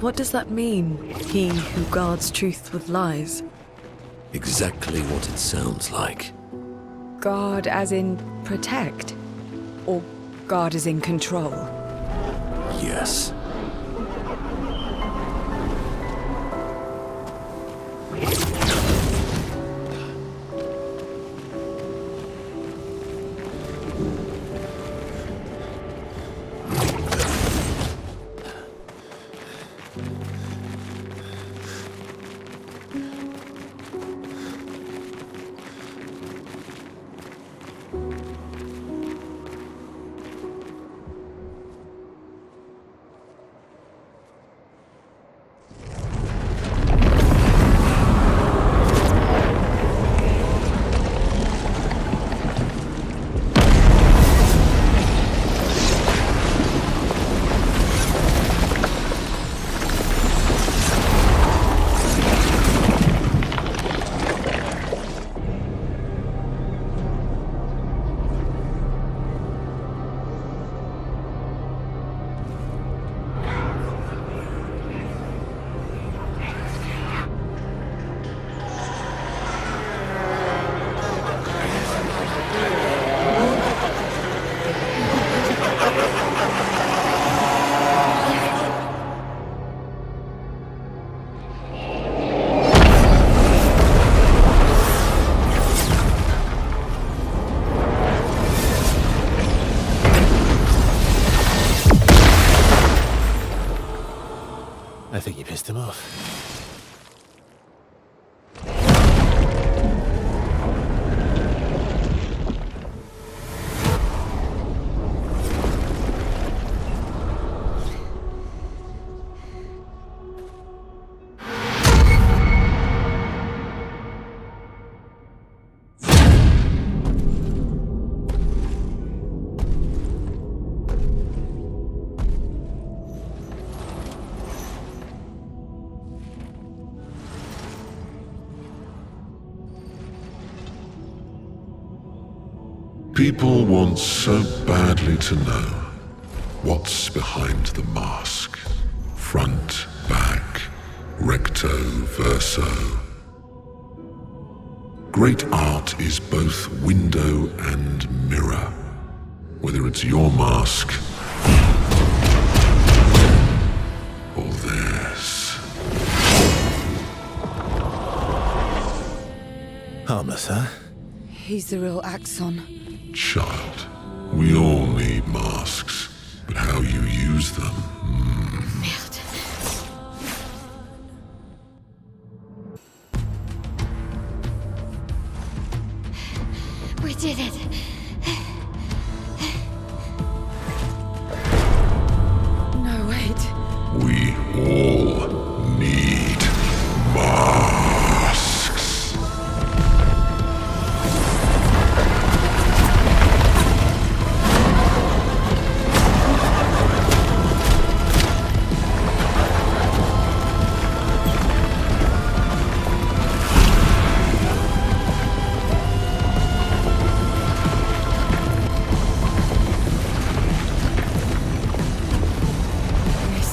What does that mean? He who guards truth with lies? Exactly what it sounds like. Guard as in protect? Or guard as in control? Yes. I think you pissed him off. People want so badly to know what's behind the mask. Front, back, recto, verso. Great art is both window and mirror. Whether it's your mask or theirs. Harmless, huh? He's the real Axon. Child, we all need masks, but how you use them. Merde. We did it. No, wait. We all need masks.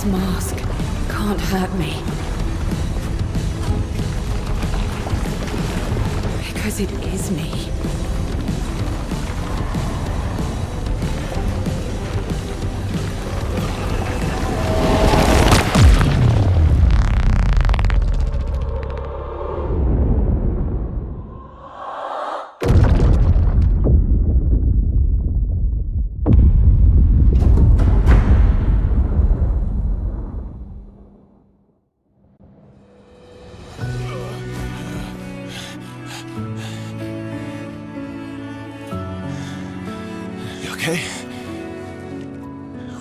Mask can't hurt me. Because it is me. Okay.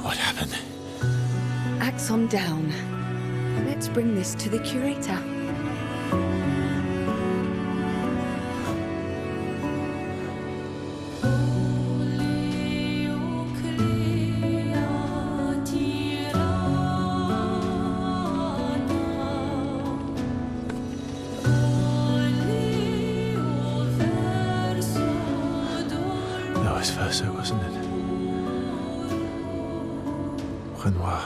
What happened? Axon down. Let's bring this to the curator. That was Verso, wasn't it? Renoir.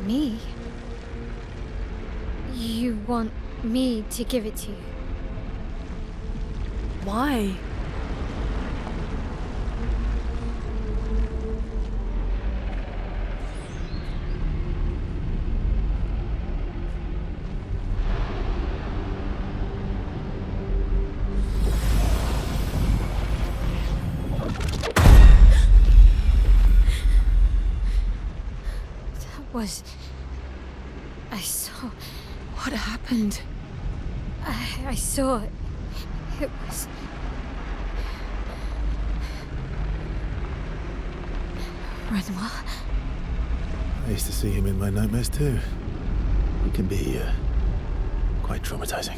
Me? You want me to give it to you? Why? I saw. What happened? I saw it. It was. Renoir. I used to see him in my nightmares too. He can be quite traumatizing.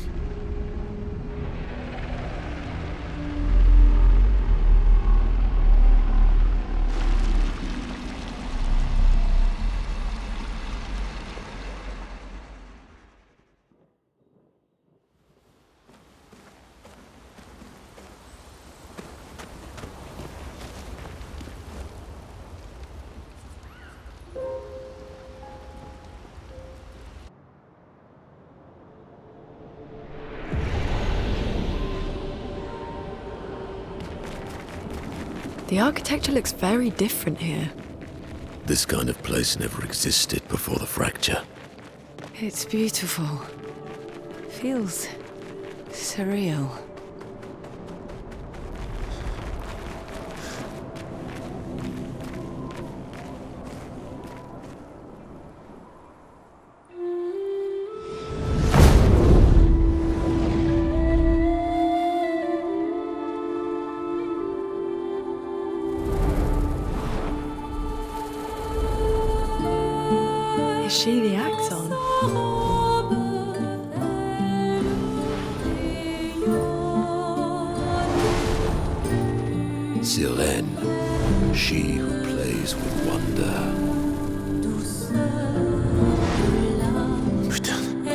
The architecture looks very different here. This kind of place never existed before the fracture. It's beautiful. Feels surreal. Is she the Axon? Sirene, she who plays with wonder. Putain.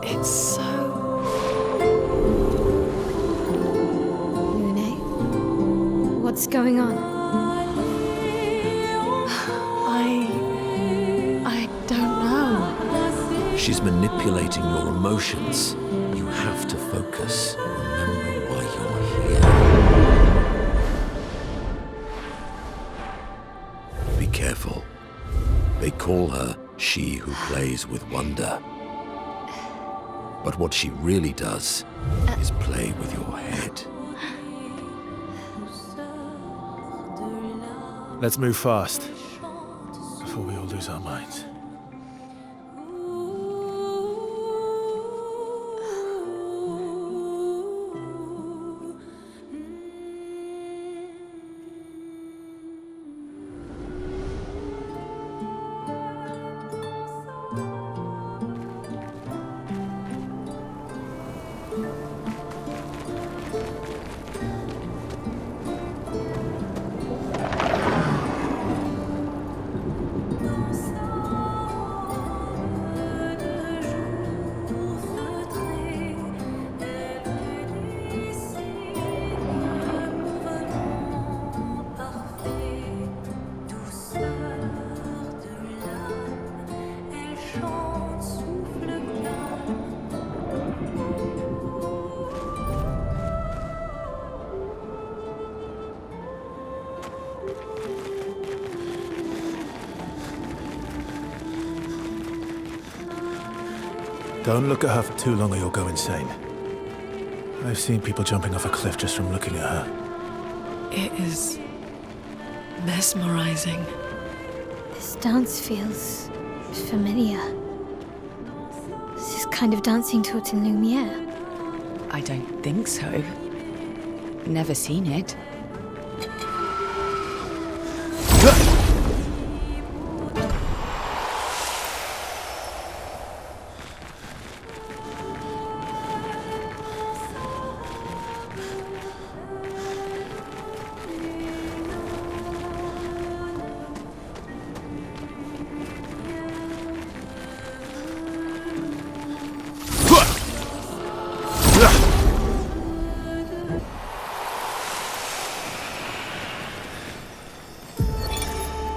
It's so... Lune, what's going on? I don't know. She's manipulating your emotions. You have to focus. Remember why you're here. Be careful. They call her she who plays with wonder. But what she really does is play with your head. Let's move fast before we all lose our minds. Don't look at her for too long or you'll go insane. I've seen people jumping off a cliff just from looking at her. It is... mesmerizing. This dance feels familiar. This is kind of dancing taught in Lumiere. I don't think so. Never seen it.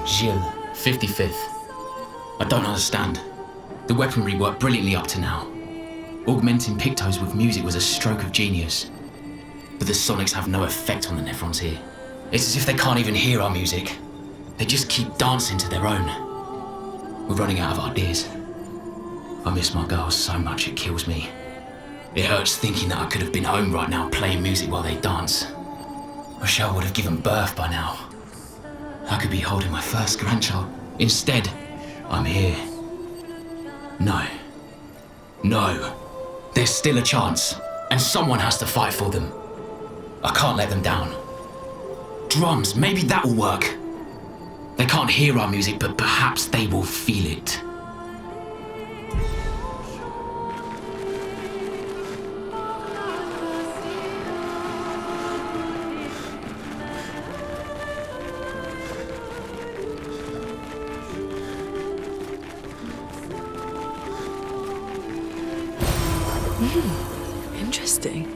Gilles, 55th. I don't understand. The weaponry worked brilliantly up to now. Augmenting Pictos with music was a stroke of genius. But the sonics have no effect on the Nephrons here. It's as if they can't even hear our music. They just keep dancing to their own. We're running out of ideas. I miss my girls so much it kills me. It hurts thinking that I could have been home right now playing music while they dance. Rochelle would have given birth by now. I could be holding my first grandchild. Instead, I'm here. No. No. There's still a chance, and someone has to fight for them. I can't let them down. Drums, maybe that will work. They can't hear our music, but perhaps they will feel it. Interesting.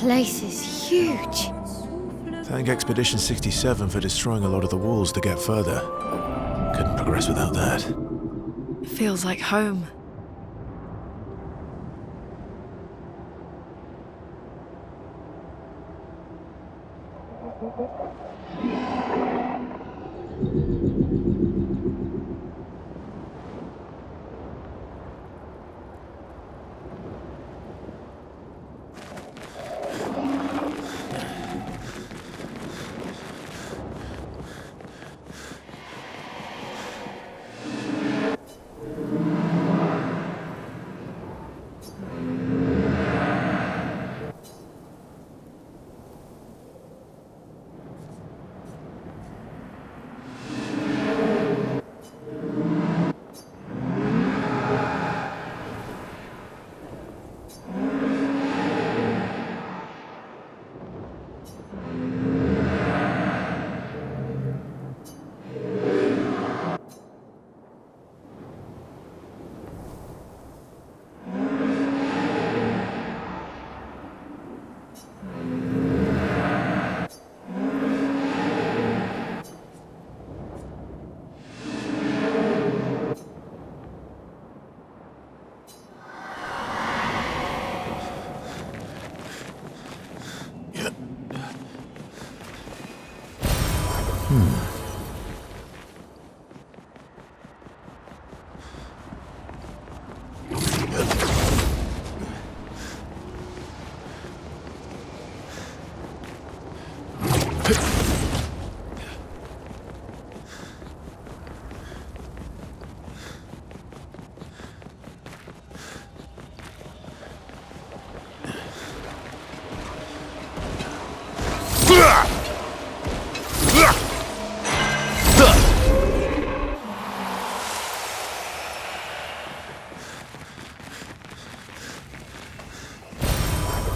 place is huge. Thank Expedition 67 for destroying a lot of the walls to get further. Couldn't progress without that. Feels like home.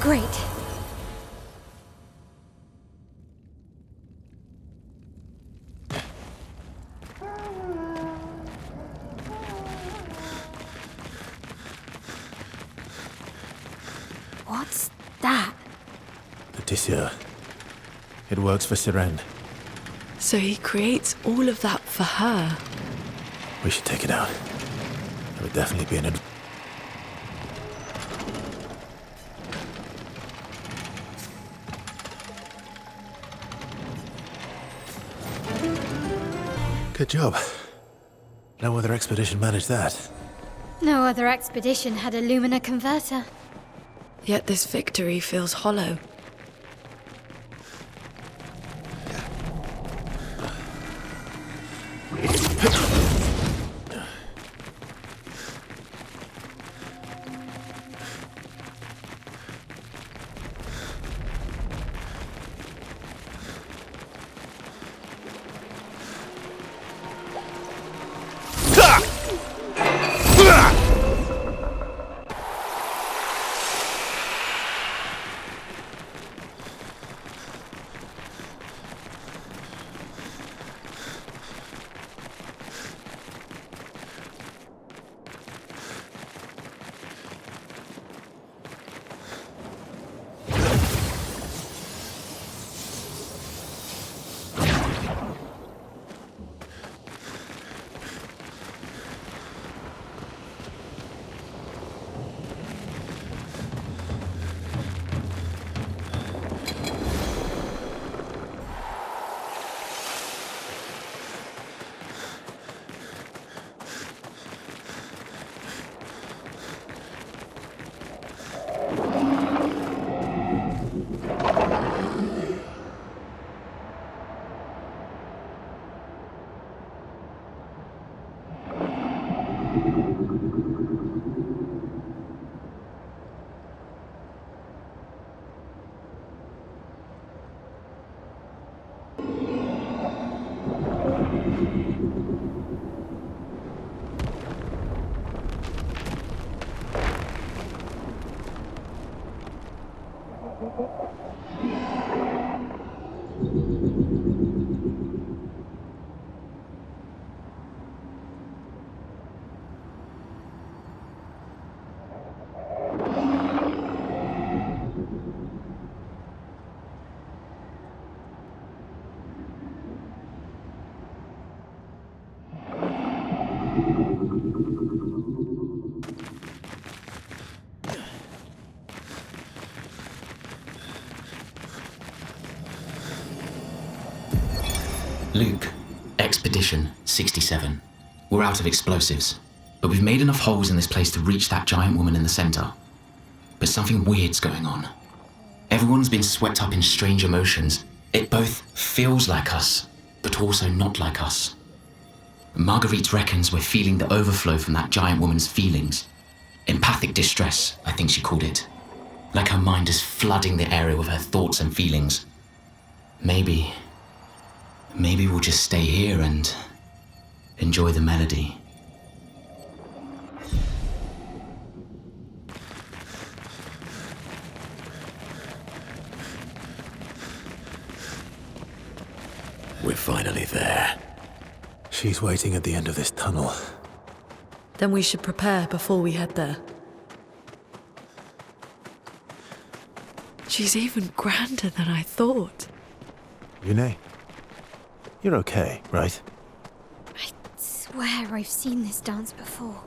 Great. What's that? The tissue. It works for Siren. So he creates all of that for her. We should take it out. It would definitely be an Good job. No other expedition managed that. No other expedition had a Lumina converter. Yet this victory feels hollow. Luke, Expedition 67. We're out of explosives, but we've made enough holes in this place to reach that giant woman in the center. But something weird's going on. Everyone's been swept up in strange emotions. It both feels like us, but also not like us. Marguerite reckons we're feeling the overflow from that giant woman's feelings. Empathic distress, I think she called it. Like her mind is flooding the area with her thoughts and feelings. Maybe we'll just stay here and enjoy the melody. We're finally there. She's waiting at the end of this tunnel. Then we should prepare before we head there. She's even grander than I thought. Yune, you're okay, right? I swear I've seen this dance before.